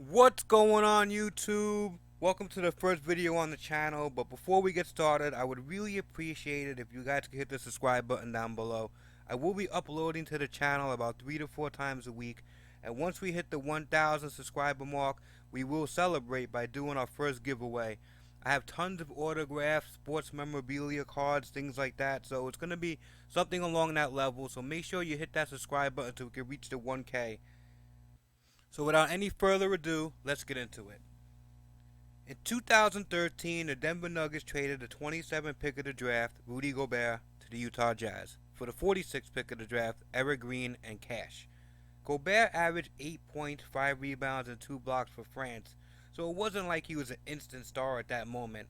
What's going on, YouTube? Welcome to the first video on the channel, but before we get started, I would really appreciate it if you guys could hit the subscribe button down below. I will be uploading to the channel about 3 to 4 times a week, and once we hit the 1,000 subscriber mark, we will celebrate by doing our first giveaway. I have tons of autographs, sports memorabilia cards, things like that, so it's going to be something along that level, so make sure you hit that subscribe button so we can reach the 1K. So without any further ado, let's get into it. In 2013, the Denver Nuggets traded the 27th pick of the draft, Rudy Gobert, to the Utah Jazz for the 46th pick of the draft, Eric Green and cash. Gobert averaged 8 points, 5 rebounds, and 2 blocks for France, so it wasn't like he was an instant star at that moment.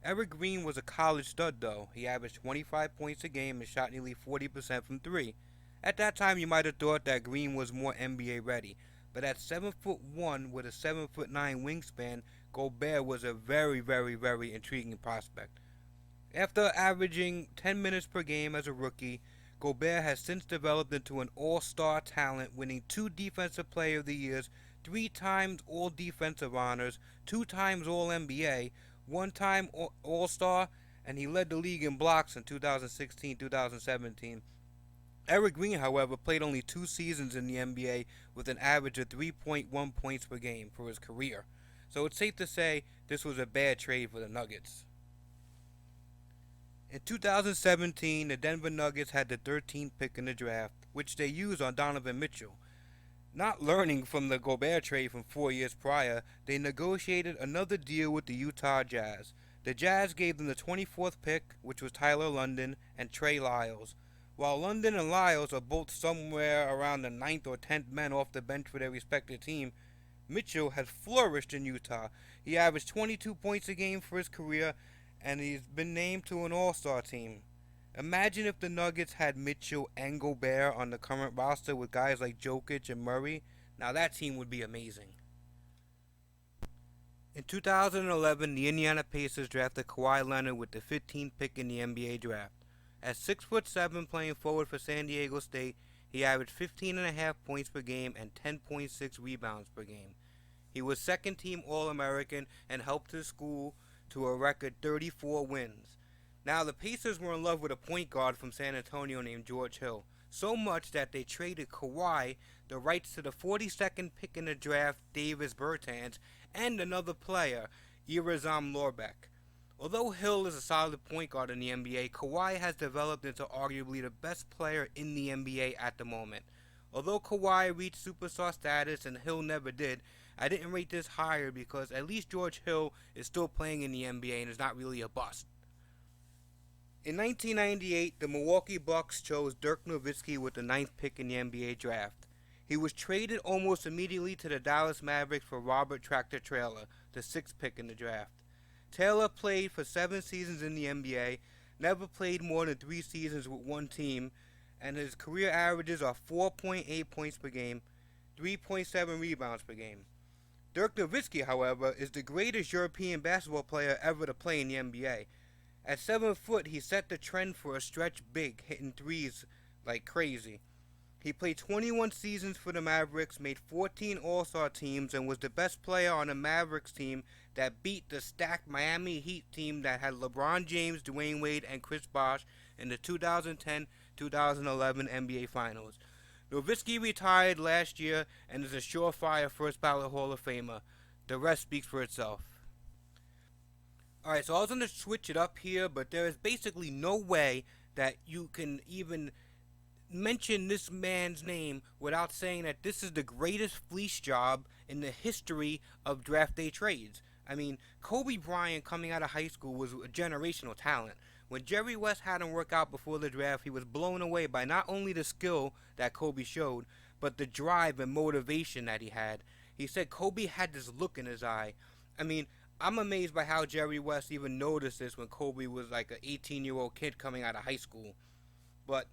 Eric Green was a college stud though. He averaged 25 points a game and shot nearly 40% from 3. At that time you might have thought that Green was more NBA ready, but at 7'1" with a 7'9" wingspan, Gobert was a very intriguing prospect. After averaging 10 minutes per game as a rookie, Gobert has since developed into an all-star talent, winning 2 Defensive Player of the Years, 3 times All Defensive honors, 2 times All NBA, 1 time All-Star, and he led the league in blocks in 2016-2017. Eric Green, however, played only 2 seasons in the NBA with an average of 3.1 points per game for his career. So it's safe to say this was a bad trade for the Nuggets. In 2017, the Denver Nuggets had the 13th pick in the draft, which they used on Donovan Mitchell. Not learning from the Gobert trade from 4 years prior, they negotiated another deal with the Utah Jazz. The Jazz gave them the 24th pick, which was Tyler London, and Trey Lyles. While London and Lyles are both somewhere around the 9th or 10th men off the bench for their respective team, Mitchell has flourished in Utah. He averaged 22 points a game for his career, and he's been named to an all-star team. Imagine if the Nuggets had Mitchell and Gobert on the current roster with guys like Jokic and Murray. Now that team would be amazing. In 2011, the Indiana Pacers drafted Kawhi Leonard with the 15th pick in the NBA draft. At 6'7", playing forward for San Diego State, he averaged 15.5 points per game and 10.6 rebounds per game. He was second-team All-American and helped his school to a record 34 wins. Now, the Pacers were in love with a point guard from San Antonio named George Hill, so much that they traded Kawhi the rights to the 42nd pick in the draft, Davis Bertans, and another player, Irazam Lorbeck. Although Hill is a solid point guard in the NBA, Kawhi has developed into arguably the best player in the NBA at the moment. Although Kawhi reached superstar status and Hill never did, I didn't rate this higher because at least George Hill is still playing in the NBA and is not really a bust. In 1998, the Milwaukee Bucks chose Dirk Nowitzki with the 9th pick in the NBA draft. He was traded almost immediately to the Dallas Mavericks for Robert Tractor Traylor, the 6th pick in the draft. Taylor played for 7 seasons in the NBA, never played more than 3 seasons with one team, and his career averages are 4.8 points per game, 3.7 rebounds per game. Dirk Nowitzki, however, is the greatest European basketball player ever to play in the NBA. At 7 foot, he set the trend for a stretch big, hitting threes like crazy. He played 21 seasons for the Mavericks, made 14 All-Star teams, and was the best player on the Mavericks team that beat the stacked Miami Heat team that had LeBron James, Dwayne Wade, and Chris Bosh in the 2010-2011 NBA Finals. Nowitzki retired last year and is a surefire first-ballot Hall of Famer. The rest speaks for itself. Alright, so I was going to switch it up here, but there is basically no way that you can even mention this man's name without saying that this is the greatest fleece job in the history of draft day trades. I mean, Kobe Bryant coming out of high school was a generational talent. When Jerry West had him work out before the draft, he was blown away by not only the skill that Kobe showed, but the drive and motivation that he had. He said Kobe had this look in his eye. I mean, I'm amazed by how Jerry West even noticed this when Kobe was like an 18-year-old kid coming out of high school. But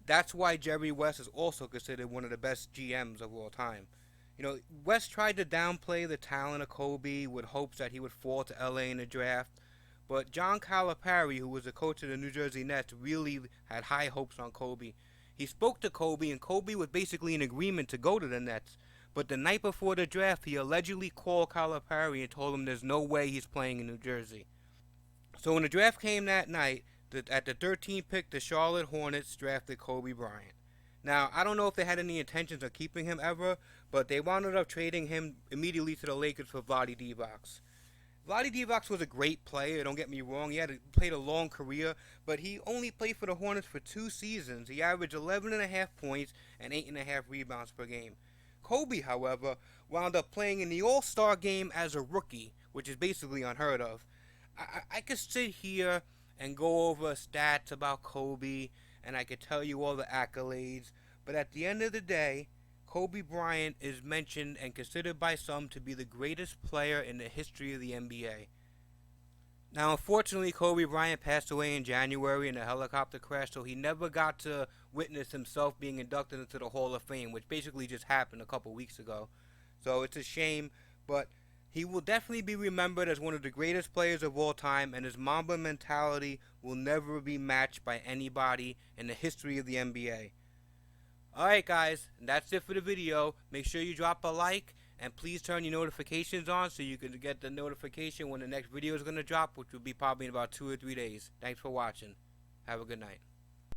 that's why Jerry West is also considered one of the best GMs of all time. You know, West tried to downplay the talent of Kobe with hopes that he would fall to LA in the draft, but John Calipari, who was the coach of the New Jersey Nets, really had high hopes on Kobe. He spoke to Kobe, and Kobe was basically in agreement to go to the Nets, But the night before the draft, he allegedly called Calipari and told him there's no way he's playing in New Jersey. So when the draft came that night, at the 13th pick, the Charlotte Hornets drafted Kobe Bryant. Now, I don't know if they had any intentions of keeping him ever, but they wound up trading him immediately to the Lakers for Vlade Divac. Vlade Divac was a great player, don't get me wrong. He played a long career, but he only played for the Hornets for 2 seasons. He averaged 11.5 points and 8.5 rebounds per game. Kobe, however, wound up playing in the All-Star game as a rookie, which is basically unheard of. I could sit here and go over stats about Kobe, and I could tell you all the accolades, but at the end of the day, Kobe Bryant is mentioned and considered by some to be the greatest player in the history of the NBA. Now, unfortunately, Kobe Bryant passed away in January in a helicopter crash, so he never got to witness himself being inducted into the Hall of Fame, which basically just happened a couple weeks ago. So it's a shame, but he will definitely be remembered as one of the greatest players of all time, and his Mamba mentality will never be matched by anybody in the history of the NBA. Alright guys, that's it for the video. Make sure you drop a like, and please turn your notifications on so you can get the notification when the next video is going to drop, which will be probably in about 2 or 3 days. Thanks for watching. Have a good night.